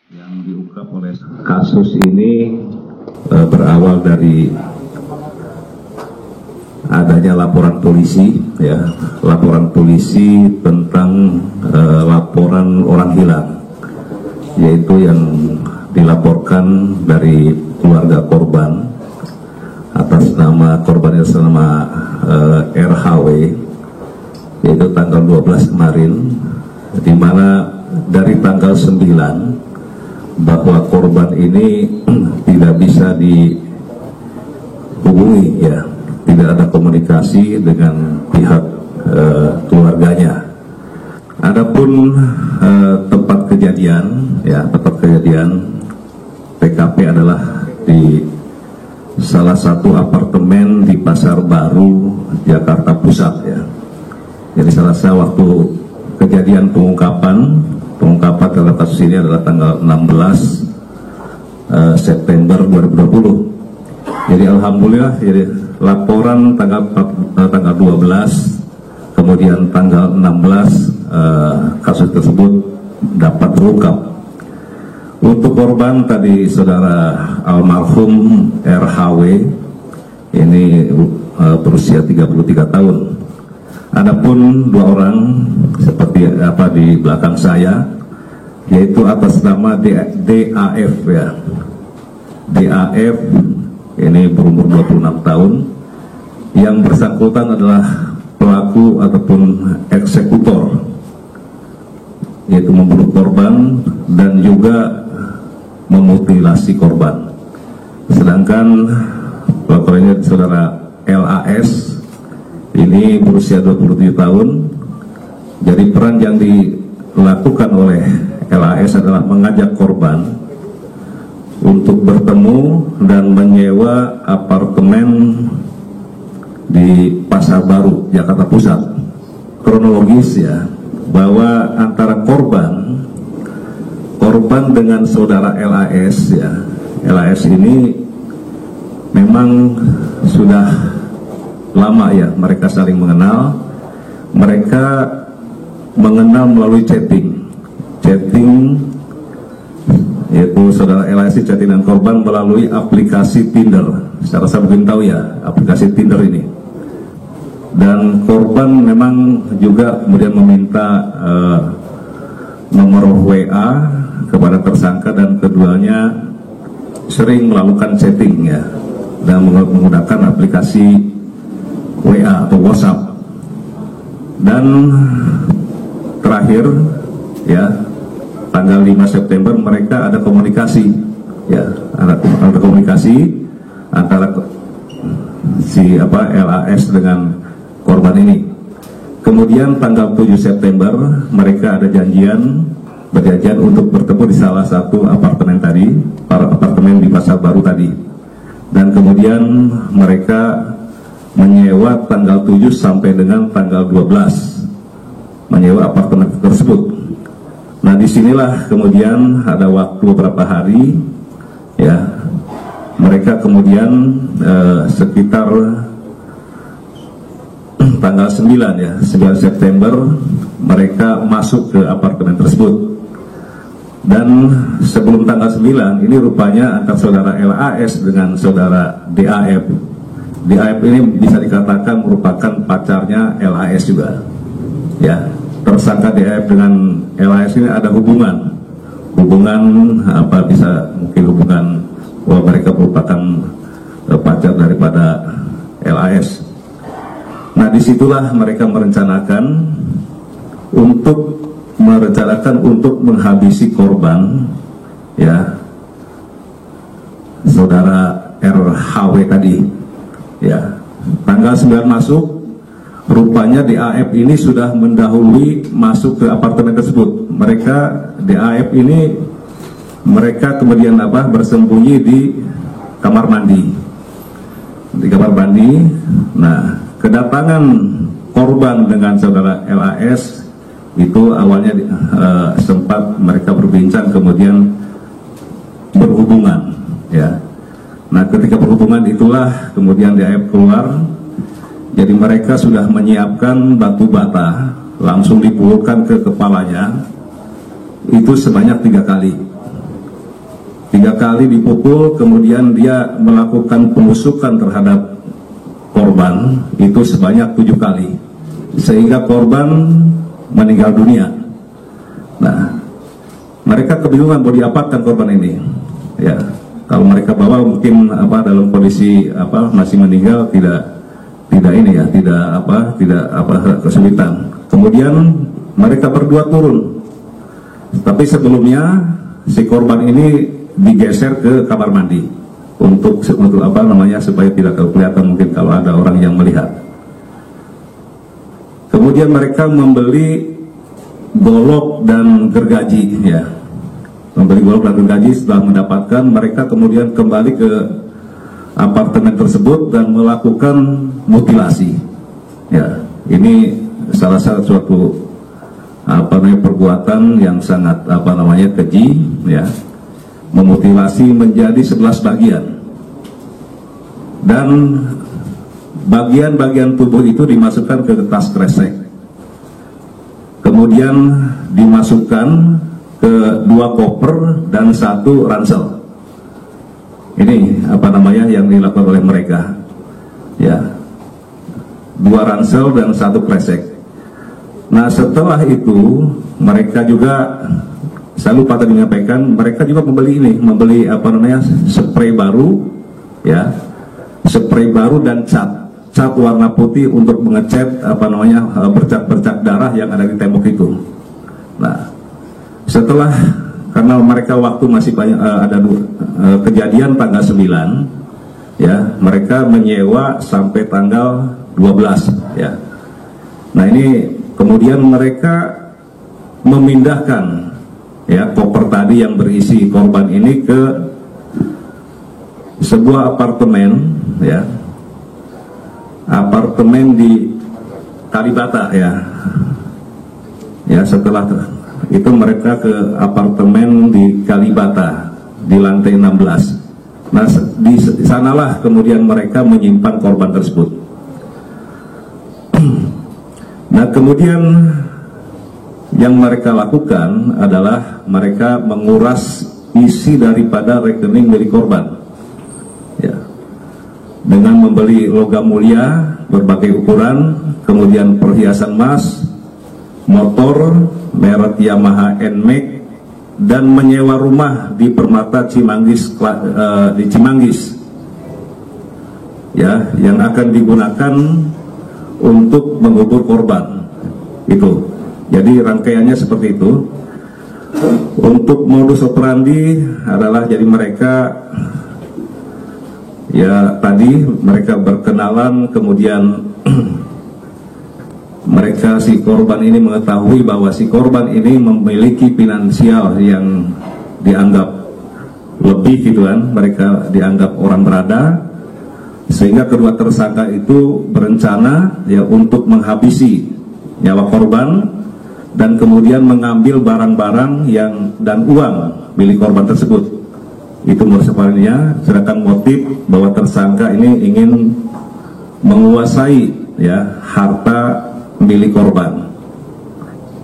Yang diungkap oleh kasus ini berawal dari adanya laporan polisi, ya, laporan polisi tentang laporan orang hilang, yaitu yang dilaporkan dari keluarga korban atas nama korban yang bernama RHW, yaitu tanggal 12 kemarin, di mana dari tanggal 9 bahwa korban ini tidak bisa dihubungi, ya, tidak ada komunikasi dengan pihak keluarganya. Adapun tempat kejadian, ya, tempat kejadian TKP adalah di salah satu apartemen di Pasar Baru, Jakarta Pusat, ya. Jadi selasa waktu kejadian pengungkapan dalam kasus ini adalah tanggal 16 September 2020. Jadi alhamdulillah, jadi laporan tanggal 12, kemudian tanggal 16 kasus tersebut dapat terungkap. Untuk korban tadi saudara almarhum RHW ini berusia 33 tahun. Adapun dua orang seperti apa di belakang saya, yaitu atas nama DAF, ya. DAF ini berumur 26 tahun. Yang bersangkutan adalah pelaku ataupun eksekutor, yaitu membunuh korban dan juga memutilasi korban. Sedangkan pelakunya saudara LAS ini berusia 27 tahun. Jadi peran yang dilakukan oleh LAS adalah mengajak korban untuk bertemu dan menyewa apartemen di Pasar Baru, Jakarta Pusat. Kronologis, ya, bahwa antara korban dengan saudara LAS, ya, LAS ini memang sudah lama, ya, mereka saling mengenal. Mereka mengenal melalui chatting, yaitu saudara LAS chatting dengan korban melalui aplikasi Tinder. Secara saya mungkin tahu, ya, aplikasi Tinder ini. Dan korban memang juga kemudian meminta nomor WA kepada tersangka, dan keduanya sering melakukan chatting, ya, dan menggunakan aplikasi WA atau WhatsApp. Dan terakhir, ya, tanggal 5 September mereka ada komunikasi, ya, ada komunikasi antara si LAS dengan korban ini. Kemudian tanggal 7 September mereka ada berjanjian untuk bertemu di salah satu apartemen tadi, apartemen di Pasar Baru tadi. Dan kemudian mereka menyewa tanggal 7 sampai dengan tanggal 12, menyewa apartemen tersebut. Nah, disinilah kemudian ada waktu beberapa hari, ya, mereka kemudian sekitar tanggal 9, ya, 9 September mereka masuk ke apartemen tersebut. Dan sebelum tanggal 9 ini rupanya antara saudara LAS dengan saudara DAF ini bisa dikatakan merupakan pacarnya LAS juga, ya. Tersangka DAF dengan LAS ini ada hubungan apa, bisa mungkin hubungan bahwa mereka merupakan pacar daripada LAS. Nah, disitulah mereka merencanakan untuk menghabisi korban, ya, saudara RHW tadi, ya. Tanggal 9 masuk, rupanya DAF ini sudah mendahului masuk ke apartemen tersebut. Mereka DAF ini mereka kemudian bersembunyi di kamar mandi. Di kamar mandi. Nah, kedatangan korban dengan saudara LAS itu awalnya sempat mereka berbincang, kemudian berhubungan, ya. Nah, ketika berhubungan itulah kemudian DAF keluar. Jadi mereka sudah menyiapkan batu bata, langsung dipukulkan ke kepalanya. Itu sebanyak 3 kali. 3 kali dipukul, kemudian dia melakukan penusukan terhadap korban itu sebanyak 7 kali, sehingga korban meninggal dunia. Nah, mereka kebingungan mau diapakan korban ini. Ya, kalau mereka bawa mungkin dalam kondisi masih meninggal, tidak kesulitan. Kemudian mereka berdua turun, tapi sebelumnya si korban ini digeser ke kamar mandi untuk supaya tidak kelihatan mungkin kalau ada orang yang melihat. Kemudian mereka membeli golok dan gergaji, ya, membeli golok dan gergaji. Setelah mendapatkan, mereka kemudian kembali ke apartemen tersebut dan melakukan mutilasi. Ya, ini salah satu perbuatan yang sangat keji, ya. Memutilasi menjadi 11 bagian, dan bagian-bagian tubuh itu dimasukkan ke tas kresek, kemudian dimasukkan ke 2 koper dan 1 ransel. Ini yang dilakukan oleh mereka, ya, 2 ransel dan 1 kresek. Nah, setelah itu mereka juga, saya lupa tadi menyampaikan, mereka juga membeli spray baru, ya, spray baru dan cat warna putih untuk mengecat bercak-bercak darah yang ada di tembok itu. Nah, setelah, karena mereka waktu masih banyak, ada kejadian tanggal 9, ya, mereka menyewa sampai tanggal 12, ya. Nah, ini kemudian mereka memindahkan, ya, koper tadi yang berisi korban ini ke sebuah apartemen, ya, apartemen di Kalibata, ya. Ya, setelah itu mereka ke apartemen di Kalibata di lantai 16. Nah, di sanalah kemudian mereka menyimpan korban tersebut. Nah, kemudian yang mereka lakukan adalah mereka menguras isi daripada rekening milik korban, ya, dengan membeli logam mulia berbagai ukuran, kemudian perhiasan emas, motor merek Yamaha NMAX, dan menyewa rumah di Permata Cimanggis, di Cimanggis, ya, yang akan digunakan untuk mengubur korban itu. Jadi rangkaiannya seperti itu. Untuk modus operandi adalah, jadi mereka, ya, tadi mereka berkenalan, kemudian mereka, si korban ini mengetahui bahwa si korban ini memiliki finansial yang dianggap lebih, gitu kan, mereka dianggap orang berada, sehingga kedua tersangka itu berencana, ya, untuk menghabisi nyawa korban dan kemudian mengambil barang-barang yang dan uang milik korban tersebut. Itu modus operandinya. Sedangkan motif bahwa tersangka ini ingin menguasai, ya, harta milik korban.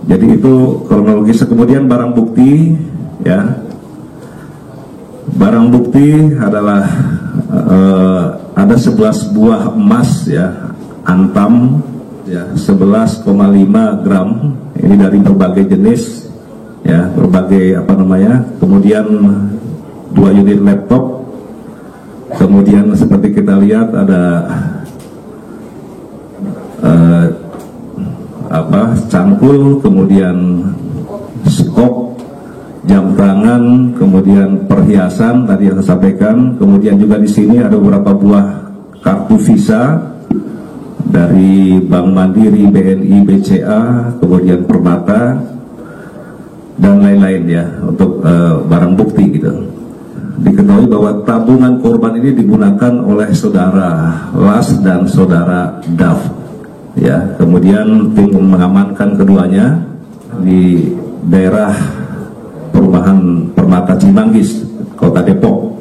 Jadi itu kronologis. Kemudian barang bukti, ya, barang bukti adalah ada 11 buah emas, ya, antam, ya, 11,5 gram. Ini dari berbagai jenis, ya, berbagai kemudian 2 unit laptop. Kemudian seperti kita lihat ada cangkul, kemudian skop, jam tangan, kemudian perhiasan tadi yang saya sampaikan. Kemudian juga di sini ada beberapa buah kartu Visa, dari Bank Mandiri, BNI, BCA, kemudian Permata, dan lain-lain ya, untuk barang bukti gitu. Diketahui bahwa tabungan korban ini digunakan oleh saudara Las dan saudara Daf. Ya, kemudian tim mengamankan keduanya di daerah perumahan Permata Cimanggis, Kota Depok.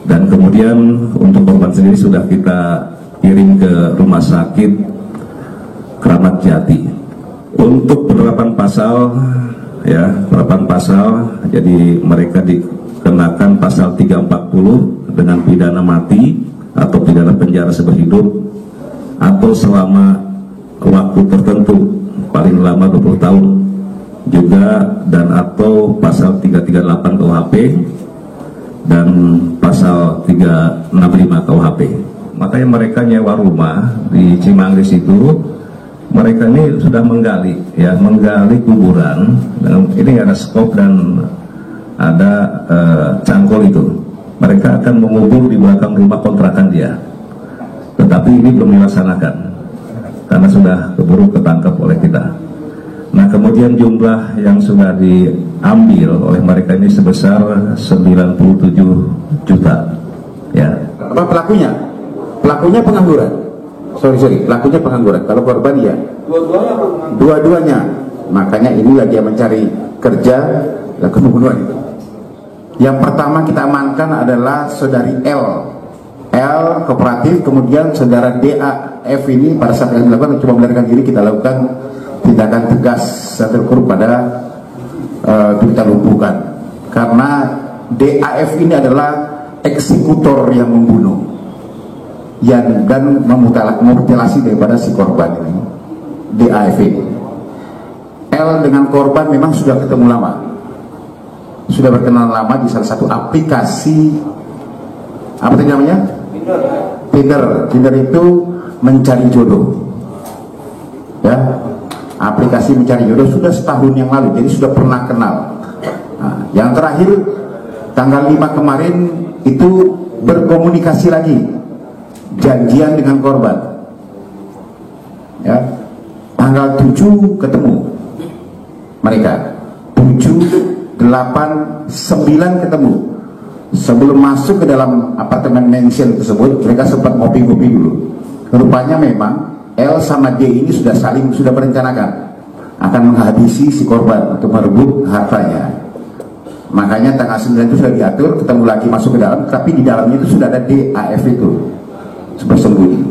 Dan kemudian untuk korban sendiri sudah kita kirim ke Rumah Sakit Kramat Jati. Untuk penerapan pasal, ya, penerapan pasal, jadi mereka dikenakan pasal 340 dengan pidana mati atau pidana penjara seumur hidup atau selama waktu tertentu paling lama 20 tahun juga, dan atau pasal 338 KUHP dan pasal 365 KUHP. Makanya mereka nyewa rumah di Cimanggis itu, mereka ini sudah menggali kuburan. Ini ada skop dan ada cangkul itu. Mereka akan mengubur di belakang rumah kontrakan dia. Tetapi ini belum dilaksanakan karena sudah keburu ketangkap oleh kita. Nah, kemudian jumlah yang sudah diambil oleh mereka ini sebesar 97 juta. Ya. Apa pelakunya? Pelakunya pengangguran. Sorry, pelakunya pengangguran. Kalau korban ya. Dua-duanya. Makanya ini lagi yang mencari kerja dan pembunuhan itu. Yang pertama kita amankan adalah saudari L kooperatif, kemudian saudara DAF ini pada saat yang dilakukan coba melarikan diri, kita lakukan tindakan tegas terukur pada kita lumpuhkan, karena DAF ini adalah eksekutor yang membunuh dan memutilasi daripada si korban ini. DAF ini, L dengan korban memang sudah ketemu lama, sudah berkenalan lama di salah satu aplikasi, apa tadi namanya? Tinder itu mencari jodoh, ya, aplikasi mencari jodoh sudah setahun yang lalu, jadi sudah pernah kenal. Nah, yang terakhir tanggal 5 kemarin itu berkomunikasi lagi, janjian dengan korban, ya, tanggal 7 ketemu mereka, 7, 8, 9 ketemu. Sebelum masuk ke dalam apartemen mansion tersebut, mereka sempat ngopi-ngopi dulu. Rupanya memang L sama D ini sudah merencanakan akan menghabisi si korban untuk merebut hartanya. Makanya tanggal 9 itu sudah diatur, ketemu lagi masuk ke dalam, tapi di dalamnya itu sudah ada DAF itu bersembunyi,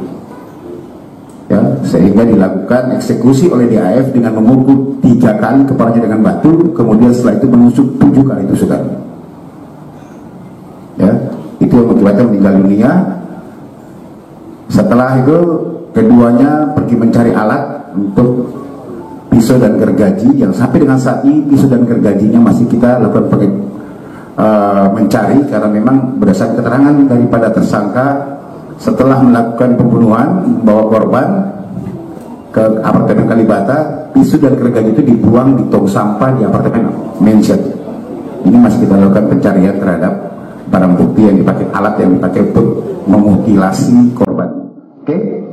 ya, sehingga dilakukan eksekusi oleh DAF dengan memukul 3 kali kepalanya dengan batu, kemudian setelah itu menusuk 7 kali tusukan. Ya, itu yang mengakibatkan meninggal dunia. Setelah itu keduanya pergi mencari alat untuk pisau dan gergaji, yang sampai dengan saat ini pisau dan gergajinya masih kita lakukan mencari, karena memang berdasarkan keterangan daripada tersangka setelah melakukan pembunuhan membawa korban ke apartemen Kalibata, pisau dan gergaji itu dibuang di tong sampah di apartemen mansion. Ini masih kita lakukan pencarian terhadap barang bukti yang dipakai, alat yang dipakai untuk memutilasi korban. Oke?